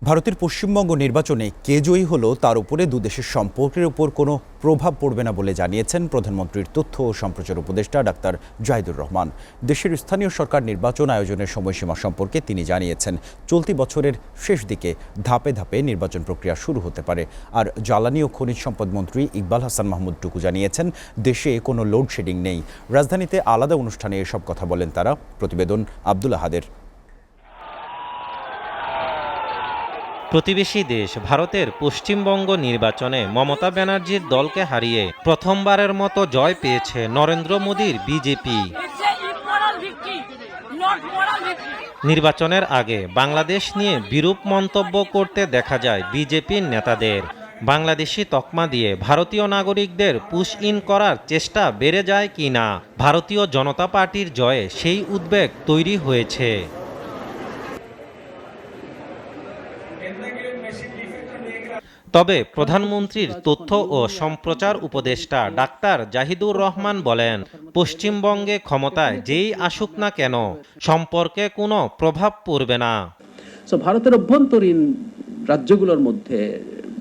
ভারতের পশ্চিমবঙ্গ নির্বাচনে কে জয়ী হলো তার উপরে দুদেশের সম্পর্কের উপর কোনো প্রভাব পড়বে না বলে জানিয়েছেন প্রধানমন্ত্রীর তথ্য ও সম্প্রচার উপদেষ্টা ডাক্তার জাহিদুর রহমান। দেশের স্থানীয় সরকার নির্বাচন আয়োজনের সময়সীমা সম্পর্কে তিনি জানিয়েছেন, চলতি বছরের শেষ দিকে ধাপে ধাপে নির্বাচন প্রক্রিয়া শুরু হতে পারে। আর জ্বালানি ও খনিজ সম্পদ মন্ত্রী ইকবাল হাসান মাহমুদ টুকু জানিয়েছেন, দেশে কোনো লোডশেডিং নেই। রাজধানীতে আলাদা অনুষ্ঠানে এসব কথা বলেন তারা। প্রতিবেদন আব্দুল আহাদের। প্রতিবেশী দেশ ভারতের পশ্চিমবঙ্গ নির্বাচনে মমতা ব্যানার্জির দলকে হারিয়ে প্রথমবারের মতো জয় পেয়েছে নরেন্দ্র মোদীর বিজেপি। নির্বাচনের আগে বাংলাদেশ নিয়ে বিরূপ মন্তব্য করতে দেখা যায় বিজেপির নেতাদের। বাংলাদেশি তকমা দিয়ে ভারতীয় নাগরিকদের পুশ ইন করার চেষ্টা বেড়ে যায় কিনা, ভারতীয় জনতা পার্টির জয়ে সেই উদ্বেগ তৈরি হয়েছে। তবে প্রধানমন্ত্রীর তথ্য ও সম্প্রচার উপদেষ্টা ডাক্তার জাহিদুর রহমান বলেন, পশ্চিমবঙ্গে ক্ষমতায় যেই আসুক না কেন সম্পর্কে কোনো প্রভাব পড়বে না। ভারতের অভ্যন্তরীণ রাজ্যগুলোর মধ্যে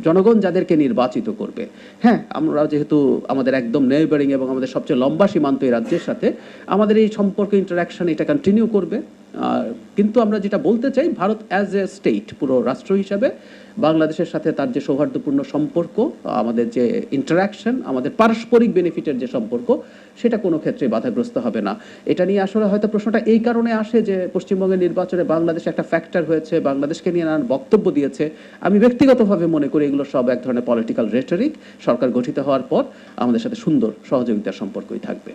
জনগণ যাদেরকে নির্বাচিত করবে, হ্যাঁ, আমরা যেহেতু আমাদের একদম নেইবারিং এবং আমাদের সবচেয়ে লম্বা সীমান্ত এই রাজ্যের সাথে আমাদের এই সম্পর্ক ইন্টারাকশন এটা কন্টিনিউ করবে। কিন্তু আমরা যেটা বলতে চাই, ভারত অ্যাজ এ স্টেট, পুরো রাষ্ট্র হিসাবে বাংলাদেশের সাথে তার যে সৌহার্দ্যপূর্ণ সম্পর্ক, আমাদের যে ইন্টারাকশন, আমাদের পারস্পরিক বেনিফিটের যে সম্পর্ক, সেটা কোনো ক্ষেত্রে বাধাগ্রস্ত হবে না। এটা নিয়ে আসলে হয়তো প্রশ্নটা এই কারণে আসে যে পশ্চিমবঙ্গের নির্বাচনে বাংলাদেশ একটা ফ্যাক্টর হয়েছে, বাংলাদেশকে নিয়ে নানান বক্তব্য দিয়েছে। আমি ব্যক্তিগতভাবে মনে করি এগুলো সব এক ধরনের পলিটিক্যাল রেটরিক। সরকার গঠিত হওয়ার পর আমাদের সাথে সুন্দর সহযোগিতার সম্পর্কই থাকবে।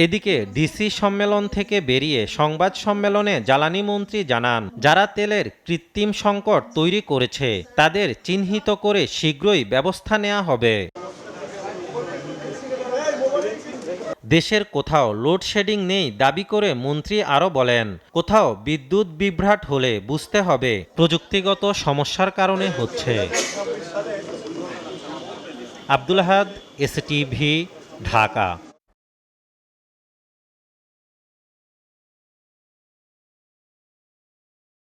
এদিকে ডিসি সম্মেলন থেকে বেরিয়ে সংবাদ সম্মেলনে জ্বালানি মন্ত্রী জানান, যারা তেলের কৃত্রিম সংকট তৈরি করেছে তাদের চিহ্নিত করে শীঘ্রই ব্যবস্থা নেওয়া হবে। দেশের কোথাও লোডশেডিং নেই দাবি করে মন্ত্রী আরও বলেন, কোথাও বিদ্যুৎ বিভ্রাট হলে বুঝতে হবে প্রযুক্তিগত সমস্যার কারণে হচ্ছে। আব্দুল আহাদ, এসটিভি, ঢাকা।